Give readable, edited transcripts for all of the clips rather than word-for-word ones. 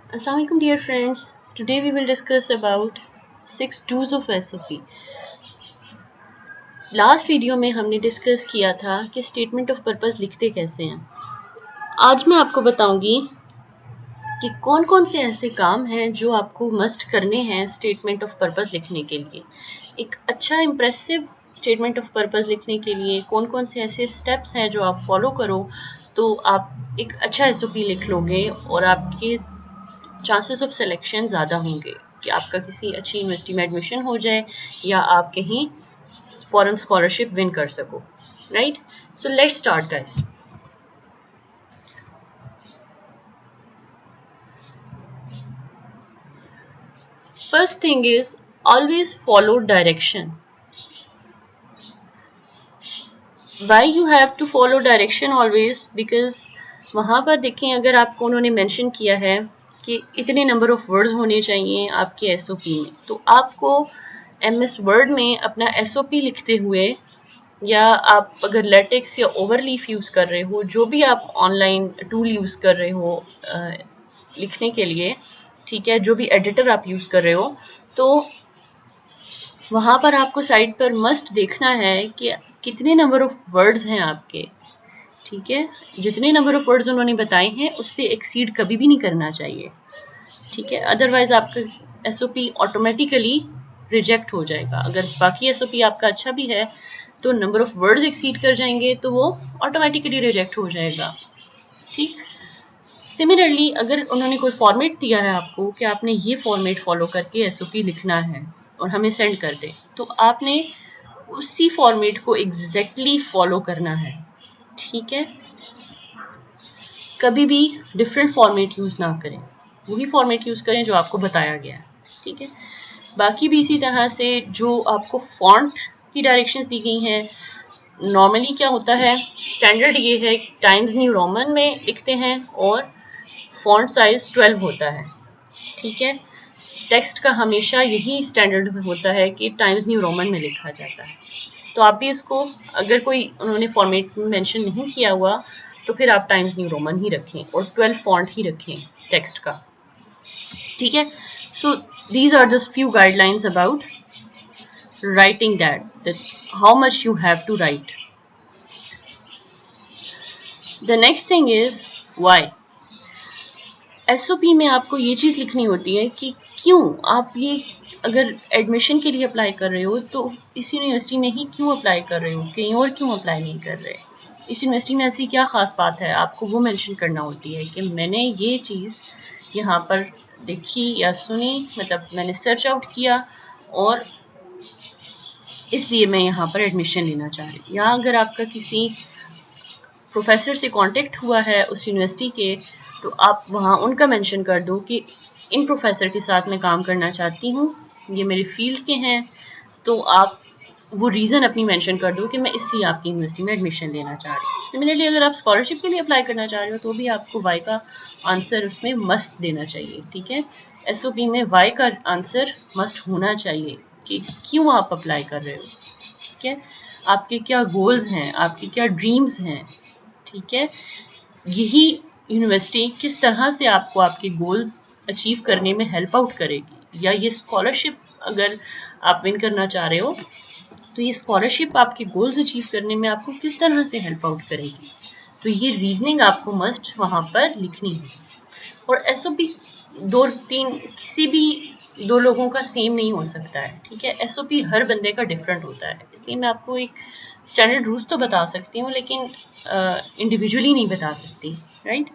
Assalamualaikum dear friends. Today we will discuss about 6 do's of SOP. Last video में हमने discuss किया था कि स्टेटमेंट ऑफ पर्पस लिखते कैसे हैं। आज मैं आपको बताऊंगी कि कौन कौन से ऐसे काम हैं जो आपको मस्ट करने हैं स्टेटमेंट ऑफ पर्पस लिखने के लिए। एक अच्छा इम्प्रेसिव स्टेटमेंट ऑफ पर्पस लिखने के लिए कौन कौन से ऐसे स्टेप्स हैं जो आप फॉलो करो तो आप एक अच्छा SOP लिख लोगे और आपके चांसेस ऑफ सिलेक्शन ज़्यादा होंगे कि आपका किसी अच्छी यूनिवर्सिटी में एडमिशन हो जाए या आप कहीं फॉरेन स्कॉलरशिप विन कर सको। Right, so let's start guys. First thing is always follow direction. Why you have to follow direction always, because वहाँ पर देखें अगर आपको उन्होंने मेंशन किया है कि इतने नंबर ऑफ वर्ड्स होने चाहिए आपके SOP में, तो आपको MS वर्ड में अपना SOP लिखते हुए या आप अगर लेटेक्स या ओवरलीफ यूज़ कर रहे हो, जो भी आप ऑनलाइन टूल यूज़ कर रहे हो लिखने के लिए, ठीक है, जो भी एडिटर आप यूज़ कर रहे हो, तो वहाँ पर आपको साइड पर मस्ट देखना है कि कितने नंबर ऑफ वर्ड्स हैं आपके। ठीक है, जितने नंबर ऑफ वर्ड्स उन्होंने बताए हैं उससे एक्सीड कभी भी नहीं करना चाहिए। ठीक है, अदरवाइज आपका SOP ऑटोमेटिकली रिजेक्ट हो जाएगा। अगर बाकी SOP आपका अच्छा भी है तो नंबर ऑफ वर्ड्स एक्सीड कर जाएंगे तो वो ऑटोमेटिकली रिजेक्ट हो जाएगा। ठीक, सिमिलरली अगर उन्होंने कोई फॉर्मेट दिया है आपको कि आपने ये फॉर्मेट फॉलो करके SOP लिखना है और हमें सेंड कर दे, तो आपने उसी फॉर्मेट को एग्जैक्टली फॉलो करना है। ठीक है, कभी भी डिफरेंट फॉर्मेट यूज़ ना करें, वही फॉर्मेट यूज़ करें जो आपको बताया गया है। ठीक है, बाकी भी इसी तरह से जो आपको फॉन्ट की डायरेक्शंस दी गई हैं, नॉर्मली क्या होता है, स्टैंडर्ड ये है टाइम्स न्यू रोमन में लिखते हैं और फॉन्ट साइज 12 होता है। ठीक है, टेक्स्ट का हमेशा यही स्टैंडर्ड होता है कि टाइम्स न्यू रोमन में लिखा जाता है। तो आप भी इसको, अगर कोई उन्होंने फॉर्मेट में मेंशन नहीं किया हुआ तो फिर आप टाइम्स न्यू रोमन ही रखें और 12 फॉन्ट ही रखें टेक्स्ट का। ठीक है, so these are just few guidelines about writing that how much you have to write. The next thing is why. SOP में आपको ये चीज़ लिखनी होती है कि क्यों आप ये, अगर एडमिशन के लिए अप्लाई कर रहे हो तो इस यूनिवर्सिटी में ही क्यों अप्लाई कर रहे हो, कहीं और क्यों अप्लाई नहीं कर रहे। इस यूनिवर्सिटी में ऐसी क्या ख़ास बात है, आपको वो मेंशन करना होती है कि मैंने ये चीज़ यहाँ पर देखी या सुनी, मतलब मैंने सर्च आउट किया और इसलिए मैं यहाँ पर एडमिशन लेना चाह रही हूँ। या अगर आपका किसी प्रोफेसर से कांटेक्ट हुआ है उस यूनिवर्सिटी के, तो आप वहाँ उनका मेंशन कर दो कि इन प्रोफेसर के साथ मैं काम करना चाहती हूँ, ये मेरे फील्ड के हैं, तो आप वो रीज़न अपनी मेंशन कर दो कि मैं इसलिए आपकी यूनिवर्सिटी में एडमिशन लेना चाह रही हूँ। सिमिलरली अगर आप स्कॉलरशिप के लिए अप्लाई करना चाह रहे हो तो भी आपको वाई का आंसर उसमें मस्ट देना चाहिए। ठीक है, SOP में वाई का आंसर मस्ट होना चाहिए कि क्यों आप अप्लाई कर रहे हो। ठीक है, आपके क्या गोल्स हैं, आपके क्या ड्रीम्स हैं। ठीक है, यही यूनिवर्सिटी किस तरह से आपको आपके गोल्स अचीव करने में हेल्प आउट करेगी, या ये स्कॉलरशिप अगर आप विन करना चाह रहे हो तो ये स्कॉलरशिप आपके गोल्स अचीव करने में आपको किस तरह से हेल्प आउट करेगी। तो ये रीजनिंग आपको मस्ट वहाँ पर लिखनी है। और SOP दो तीन किसी भी दो लोगों का सेम नहीं हो सकता है। ठीक है, SOP हर बंदे का डिफरेंट होता है, इसलिए मैं आपको एक स्टैंडर्ड रूल्स तो बता सकती हूँ लेकिन इंडिविजुअली नहीं बता सकती। राइट,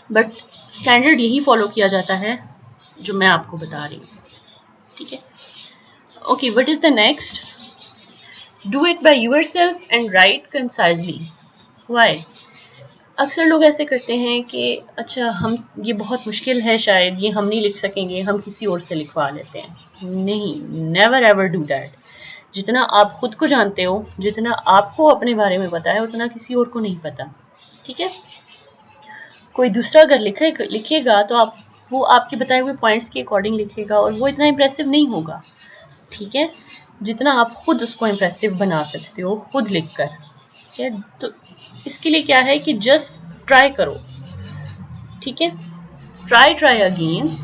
बट स्टैंडर्ड यही फॉलो किया जाता है जो मैं आपको बता रही हूँ। ठीक है, okay, what is the next, do it by yourself and write concisely. Why, अक्सर लोग ऐसे करते हैं कि अच्छा हम, ये बहुत मुश्किल है, शायद ये हम नहीं लिख सकेंगे, हम किसी और से लिखवा लेते हैं। नहीं, नेवर एवर डू दैट। जितना आप खुद को जानते हो, जितना आपको अपने बारे में पता है, उतना किसी और को नहीं पता। ठीक है, कोई दूसरा अगर लिखेगा तो आप, वो आपके बताए हुए पॉइंट्स के अकॉर्डिंग लिखेगा और वो इतना इम्प्रेसिव नहीं होगा। ठीक है, जितना आप खुद उसको इम्प्रेसिव बना सकते हो खुद लिखकर। ठीक है, तो इसके लिए क्या है कि जस्ट ट्राई करो। ठीक है, ट्राई अगेन,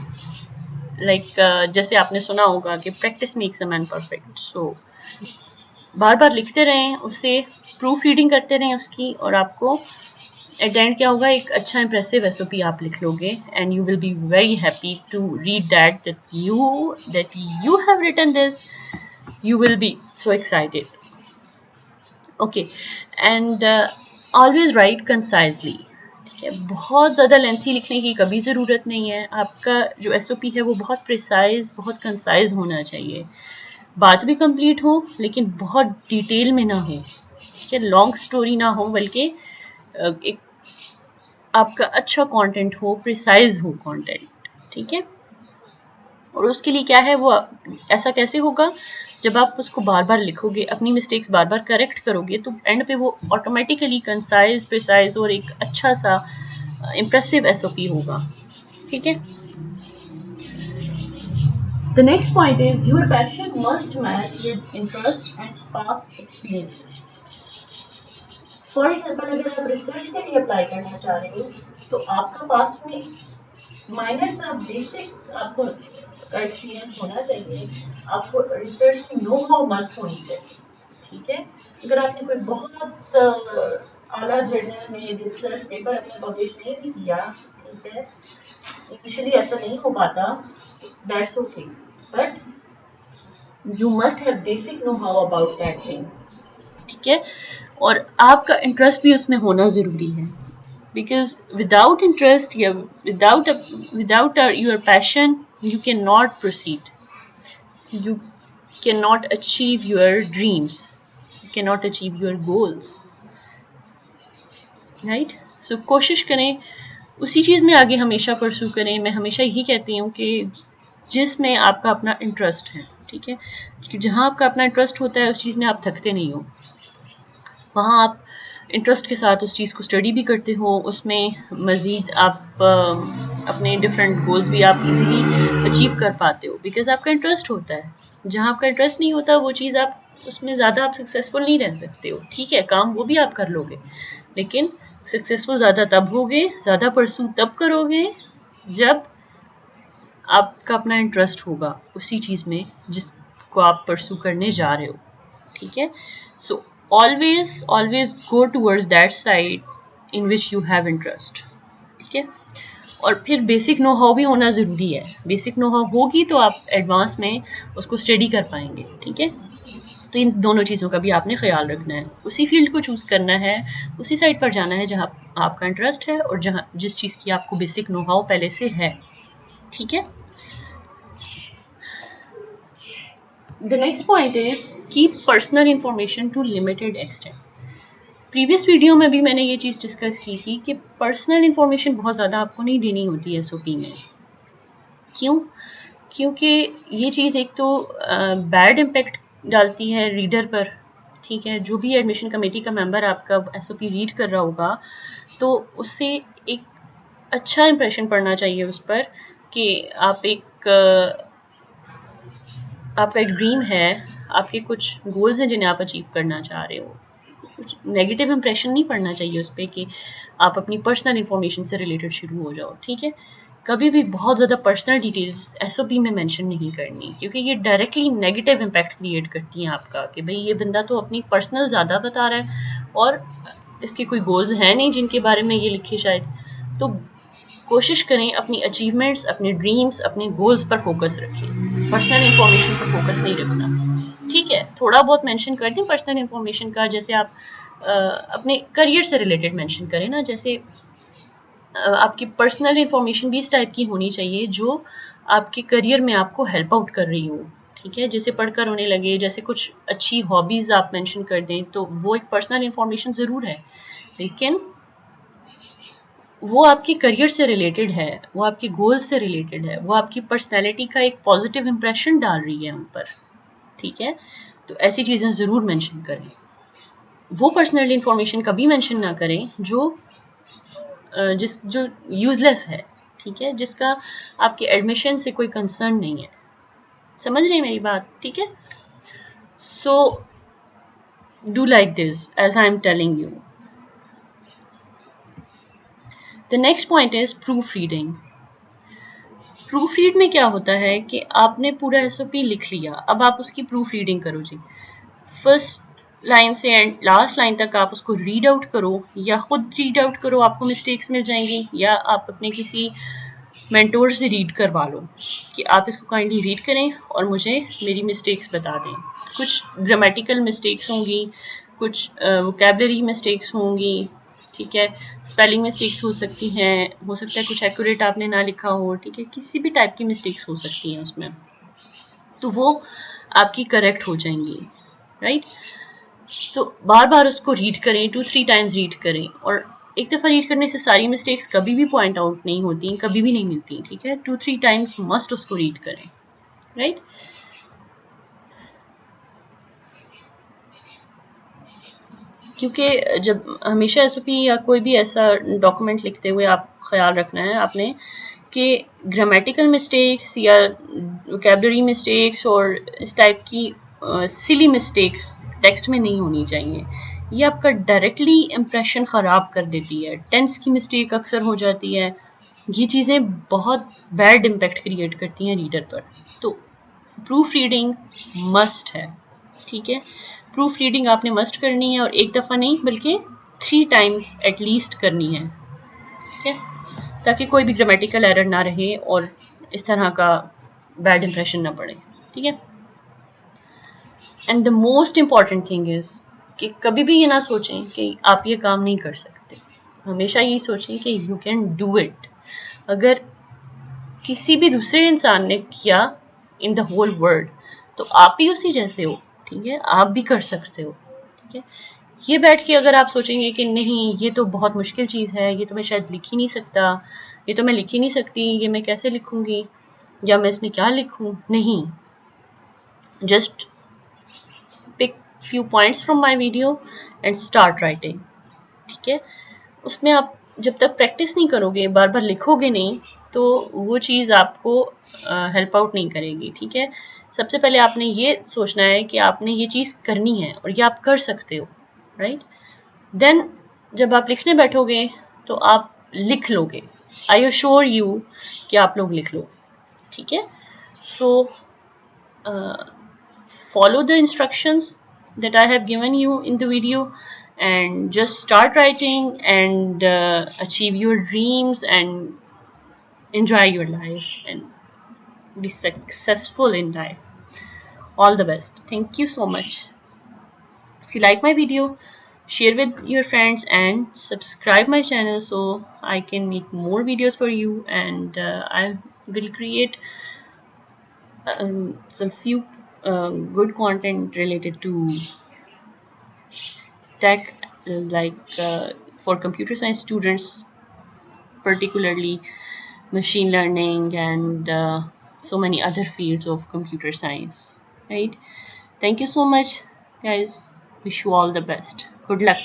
जैसे आपने सुना होगा कि practice makes a man perfect. So बार बार लिखते रहें उसे, प्रूफ रीडिंग करते रहें उसकी, और आपको एट द एंड क्या होगा, एक अच्छा इंप्रेसिव एसओपी आप लिख लोगे, and you will be very happy to read that you have written this, you will be so excited. Okay, and always write concisely. ठीक है, बहुत ज़्यादा लेंथी लिखने की कभी ज़रूरत नहीं है। आपका जो एसओपी है वो बहुत प्रिसाइज, बहुत कंसाइज होना चाहिए। बात भी कंप्लीट हो लेकिन बहुत डिटेल में ना हो, ठीक है, लॉन्ग स्टोरी ना हो, बल्कि एक आपका अच्छा कंटेंट हो, प्रिसाइज हो कंटेंट, ठीक है। और उसके लिए क्या है, वो ऐसा कैसे होगा, जब आप उसको बार बार लिखोगे, अपनी मिस्टेक्स बार बार करेक्ट करोगे, तो एंड पे वो ऑटोमेटिकली कंसाइज, प्रिसाइज और एक अच्छा सा इम्प्रेसिव एसओपी होगा, ठीक है। The next point is your passion must match with interest and past experiences. For example, अगर आप रिसर्च के लिए अप्लाई करना चाह रहे हो, तो आपका पास्ट में माइनर सा बेसिक आपको एक्सपीरियंस होना चाहिए। आपको रिसर्च की नो हाउ मस्ट होनी चाहिए, ठीक है। अगर आपने कोई बहुत आला जर्नल में रिसर्च पेपर अपने पब्लिश नहीं भी किया, ठीक है, यूजुअली ऐसा नहीं हो पाता, that's okay, but you must have basic know how about that thing, ठीक है। और आपका इंटरेस्ट भी उसमें होना ज़रूरी है, because without interest, without your passion, you cannot proceed, you cannot achieve your dreams, you cannot achieve your goals, right? So कोशिश करें उसी चीज़ में आगे हमेशा परसू करें। मैं हमेशा यही कहती हूँ कि जिसमें आपका अपना इंटरेस्ट है, ठीक है, जहाँ आपका अपना इंटरेस्ट होता है उस चीज़ में आप थकते नहीं हो, वहाँ आप इंटरेस्ट के साथ उस चीज़ को स्टडी भी करते हो, उसमें मज़ीद आप अपने डिफरेंट गोल्स भी आप इजीली अचीव कर पाते हो, बिकॉज आपका इंटरेस्ट होता है। जहाँ आपका इंटरेस्ट नहीं होता वो चीज़ आप उसमें ज़्यादा आप सक्सेसफुल नहीं रह सकते हो, ठीक है, काम वो भी आप कर लोगे, लेकिन सक्सेसफुल ज़्यादा तब होगे, ज़्यादा परसू तब करोगे जब आपका अपना इंटरेस्ट होगा उसी चीज़ में जिसको आप परसू करने जा रहे हो, ठीक है। सो always go towards that side in which you have interest, ठीक है। और फिर बेसिक नो हाउ भी होना ज़रूरी है। बेसिक नो हाउ होगी तो आप एडवांस में उसको स्टडी कर पाएंगे, ठीक है। तो इन दोनों चीज़ों का भी आपने ख्याल रखना है, उसी फील्ड को चूज़ करना है, उसी साइड पर जाना है जहाँ आपका इंटरेस्ट है और जहाँ जिस चीज़ की आपको बेसिक नो हाउ पहले से है, ठीक है। The next point is keep personal information to limited extent. Previous video में भी मैंने ये चीज़ डिस्कस की थी कि पर्सनल इन्फॉर्मेशन बहुत ज़्यादा आपको नहीं देनी होती है एसओपी में। क्यों? क्योंकि ये चीज़ एक तो बैड इम्पैक्ट डालती है रीडर पर, ठीक है। जो भी एडमिशन कमेटी का मेंबर आपका एसओपी रीड कर रहा होगा, तो उससे एक अच्छा इंप्रेशन पड़ना चाहिए उस पर कि आपका एक ड्रीम है, आपके कुछ गोल्स हैं जिन्हें आप अचीव करना चाह रहे हो। कुछ नेगेटिव इंप्रेशन नहीं पड़ना चाहिए उस पर कि आप अपनी पर्सनल इन्फॉर्मेशन से रिलेटेड शुरू हो जाओ, ठीक है। कभी भी बहुत ज़्यादा पर्सनल डिटेल्स एसओपी में मेंशन नहीं करनी, क्योंकि ये डायरेक्टली नेगेटिव इम्पैक्ट क्रिएट करती हैं आपका कि भाई ये बंदा तो अपनी पर्सनल ज़्यादा बता रहा है और इसके कोई गोल्स हैं नहीं जिनके बारे में ये लिखे शायद। तो कोशिश करें अपनी अचीवमेंट्स, अपने ड्रीम्स, अपने गोल्स पर फोकस रखें, पर्सनल इन्फॉर्मेशन पर फोकस नहीं रखना, ठीक है। थोड़ा बहुत मेंशन कर दें पर्सनल इन्फॉर्मेशन का, जैसे आप अपने करियर से रिलेटेड मेंशन करें ना, जैसे आपकी पर्सनल इन्फॉर्मेशन भी इस टाइप की होनी चाहिए जो आपके करियर में आपको हेल्प आउट कर रही हो, ठीक है। जैसे पढ़कर होने लगे, जैसे कुछ अच्छी हॉबीज़ आप मेंशन कर दें, तो वो एक पर्सनल इन्फॉर्मेशन ज़रूर है, लेकिन वो आपके करियर से रिलेटेड है, वो आपके गोल्स से रिलेटेड है, वो आपकी पर्सनैलिटी का एक पॉजिटिव इम्प्रेशन डाल रही है उन पर, ठीक है। तो ऐसी चीज़ें ज़रूर मेंशन करें। वो पर्सनल इन्फॉर्मेशन कभी मेंशन ना करें जो यूज़लेस है, ठीक है, जिसका आपके एडमिशन से कोई कंसर्न नहीं है। समझ रहे हैं मेरी बात, ठीक है। So do like this as I am telling you. The next point is proofreading. Proofread में क्या होता है कि आपने पूरा एसओपी लिख लिया, अब आप उसकी प्रूफ रीडिंग करो जी। फर्स्ट लाइन से एंड लास्ट लाइन तक आप उसको रीड आउट करो, या खुद रीड आउट करो, आपको मिस्टेक्स मिल जाएंगी, या आप अपने किसी मेंटोर से रीड करवा लो कि आप इसको काइंडली रीड करें और मुझे मेरी मिस्टेक्स बता दें। कुछ ग्रामेटिकल मिस्टेक्स होंगी, कुछ वोकैबलरी मिस्टेक्स होंगी, ठीक है, स्पेलिंग मिस्टेक्स हो सकती हैं, हो सकता है कुछ एक्यूरेट आपने ना लिखा हो, ठीक है, किसी भी टाइप की मिस्टेक्स हो सकती हैं उसमें, तो वो आपकी करेक्ट हो जाएंगी, राइट। तो बार बार उसको रीड करें, 2-3 टाइम्स रीड करें, और एक दफ़ा रीड करने से सारी मिस्टेक्स कभी भी पॉइंट आउट नहीं होती, कभी भी नहीं मिलती, ठीक है। 2-3 टाइम्स मस्ट उसको रीड करें, राइट। क्योंकि जब हमेशा एसओपी या कोई भी ऐसा डॉक्यूमेंट लिखते हुए आप ख्याल रखना है आपने कि ग्रामेटिकल मिस्टेक्स या वोकैबलरी मिस्टेक्स और इस टाइप की सिली मिस्टेक्स टेक्स्ट में नहीं होनी चाहिए। ये आपका डायरेक्टली इम्प्रेशन ख़राब कर देती है। टेंस की मिस्टेक अक्सर हो जाती है। ये चीज़ें बहुत बैड इम्पैक्ट क्रिएट करती हैं रीडर पर। तो प्रूफ रीडिंग मस्ट है, ठीक है। प्रूफ रीडिंग आपने मस्ट करनी है, और एक दफ़ा नहीं बल्कि 3 टाइम्स एटलीस्ट करनी है, ठीक है, ताकि कोई भी ग्रामेटिकल एरर ना रहे और इस तरह का बैड इंप्रेशन ना पड़े, ठीक है। And the most important thing is कि कभी भी ये ना सोचें कि आप ये काम नहीं कर सकते। हमेशा ये सोचें कि यू कैन डू इट। अगर किसी भी दूसरे इंसान ने किया इन द होल वर्ल्ड, तो आप भी उसी जैसे हो, ठीक है, आप भी कर सकते हो, ठीक है। ये बैठ के अगर आप सोचेंगे कि नहीं ये तो बहुत मुश्किल चीज़ है, ये तो मैं शायद लिख ही नहीं सकता, ये तो मैं लिख ही नहीं सकती, ये मैं कैसे लिखूंगी, या मैं इसमें क्या लिखूं, नहीं, just pick few points from my video and start writing, ठीक है। उसमें आप जब तक प्रैक्टिस नहीं करोगे, बार बार लिखोगे नहीं, तो वो चीज़ आपको हेल्प आउट नहीं करेगी, ठीक है। सबसे पहले आपने ये सोचना है कि आपने ये चीज़ करनी है और ये आप कर सकते हो, राइट। देन जब आप लिखने बैठोगे तो आप लिख लोगे, आई अश्योर यू कि आप लोग लिख लो, ठीक है। सो follow the instructions that I have given you in the video, and just start writing and achieve your dreams and enjoy your life and be successful in life. All the best. Thank you so much. If you like my video, share with your friends and subscribe my channel so I can make more videos for you, and I will create some few good content related to tech, like for computer science students, particularly machine learning and so many other fields of computer science, right. Thank you so much, guys. Wish you all the best. Good luck.